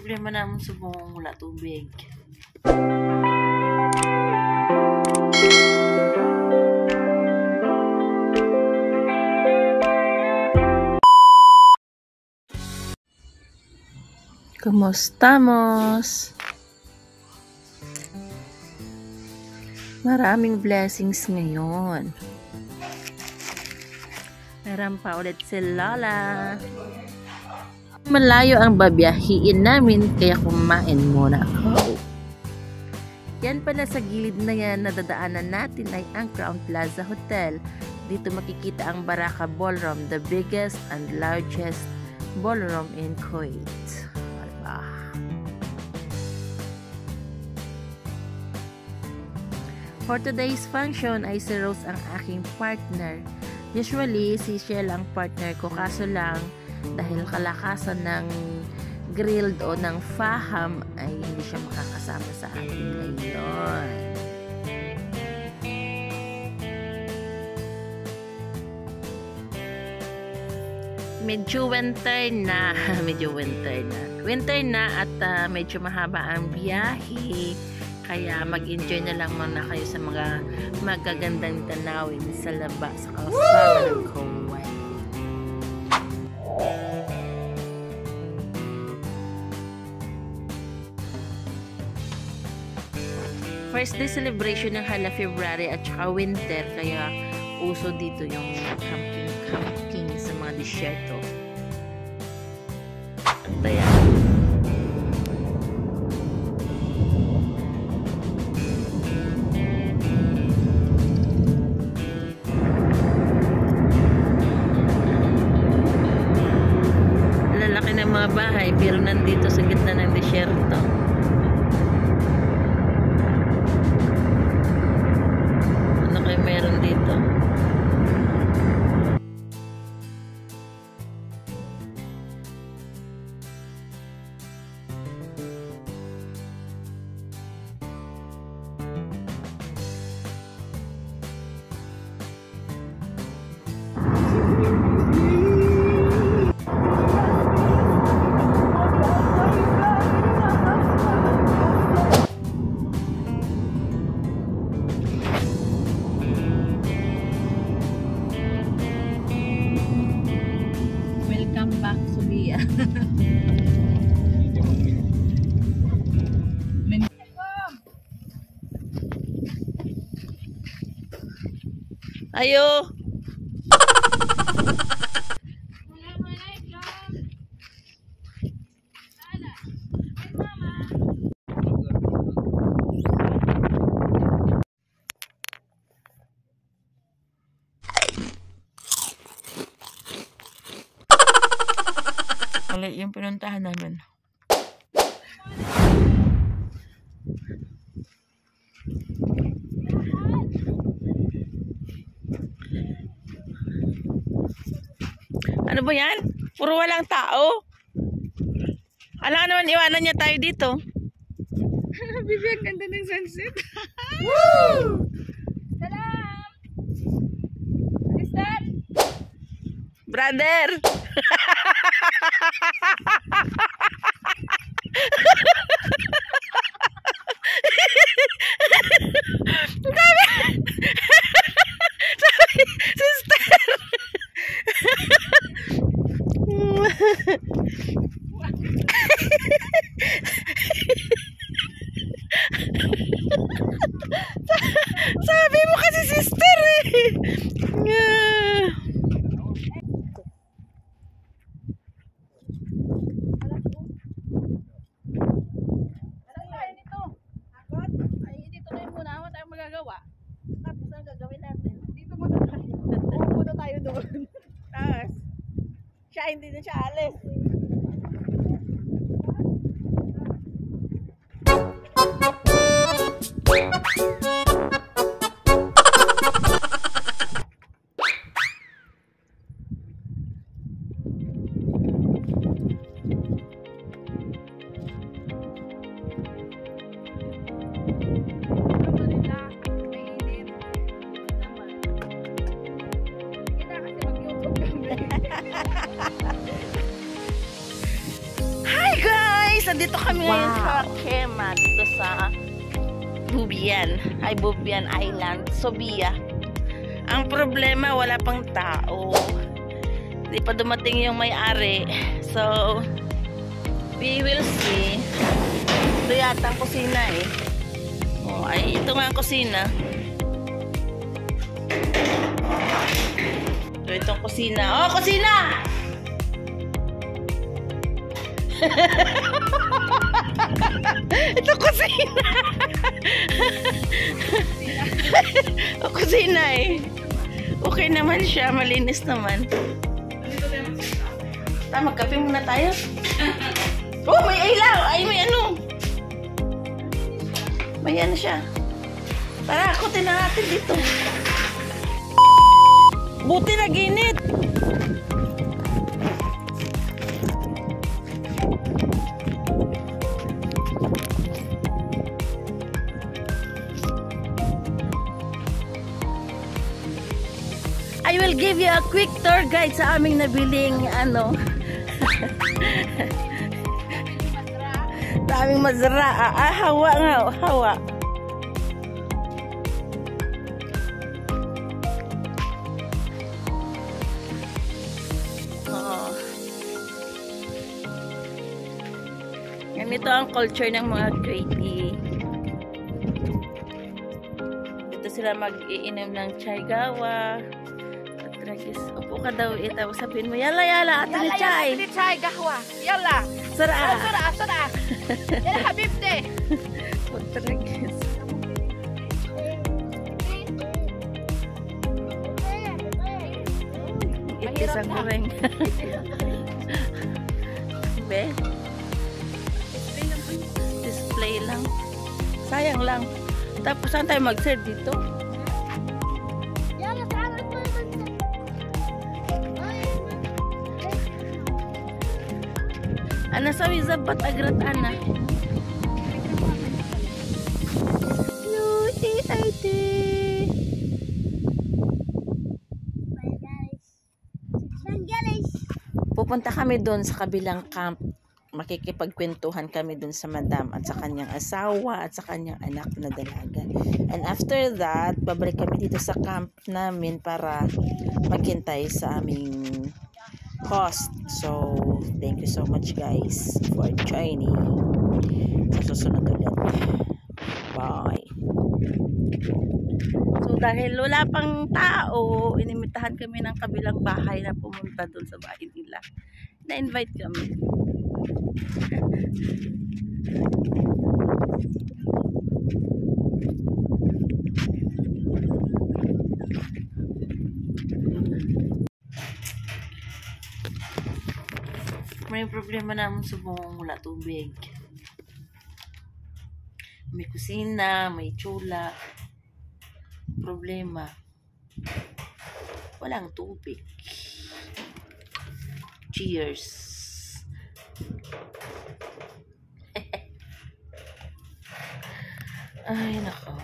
problema naman subong wala tubig. Kumustamos? Maraming blessings ngayon. Meron pa ulit si Lola. Malayo ang babiyahiin namin kaya kumain muna ako. Yan pala sa gilid na yan na dadaanan natin ay ang Crown Plaza Hotel. Dito makikita ang Baraka Ballroom, the biggest and largest ballroom in Kuwait. For today's function ay si Rose ang aking partner. Usually, si Shell ang partner ko, kaso lang dahil kalakasan ng grilled o ng faham ay hindi siya makakasama sa akin ngayon. Medyo winter na winter na at medyo mahaba ang biyahe, kaya mag-enjoy na lang muna kayo sa mga magagandang tanawin sa labas sa kalsada ng Kuwait. First day celebration ng hala February at saka winter, kaya uso dito yung camping sa mga disyerto. Ayan. Lalaki ng mga bahay pero nandito sa gitna ng disyerto. Ano kayo meron dito? Welcome back, Subia. Ayo. Wala yung pinuntahan namin. Ano ba yan? Puro walang tao. Alam naman, iwanan niya tayo dito. Bibi, ang ganda ng sunset. Woo! Salam! Sister! Brother! Sabi, sister! Sabi mo kasi sister eh. Magagawa. Tapos ang gagawin natin, dito muna tayo. Pupunta tayo doon. Tapos, siya hindi na siya alis. nandito kami ngayon sa Kema, dito sa Bubian Island, Sobia. Ang problema, wala pang tao. Hindi pa dumating yung may-ari. So, we will see. Ito yata ang kusina eh. Oh, ay, ito nga ang kusina. So, itong kusina. Oh, kusina! Ito kusina. O kusina eh. Okay naman siya, malinis naman. Magkape muna tayo. Oh, may ilaw. Ay, may ano. May ano siya. Tara, akutin na natin dito. Buti nag-init. I will give you a quick tour guide sa aming nabiling ano. Daming mazra. Hawa nga, hawa. Oh. Ganito ang culture ng mga Kuwaiti. Dito sila mag-iinom ng chai gawa. Upo ka daw, tapos sabihin mo, yala, ate ni chai. Yala, chai, gahwa. Yala. Sara. Sara. Yala, habibte. Patragis. Itis ang goreng. Be? Display lang. Sayang lang. Tapos saan tayo mag-serve dito? Ana sawi zabat agrat ana. Yuti aiti. Pupunta kami doon sa kabilang camp. Makikipagkwentuhan kami doon sa madam at sa kanyang asawa at sa kanyang anak na dalaga. And after that, babalik kami dito sa camp namin para maghintay sa aming host. So, thank you so much guys for joining. Sa susunod ulit. Bye. So, dahil wala pang tao, inimitahan kami ng kabilang bahay na pumunta doon sa bahay nila. Na-invite kami. May problema naman sa buong wala tubig. May kusina, may tsula. Problema. Walang tubig. Cheers. Ay, nako.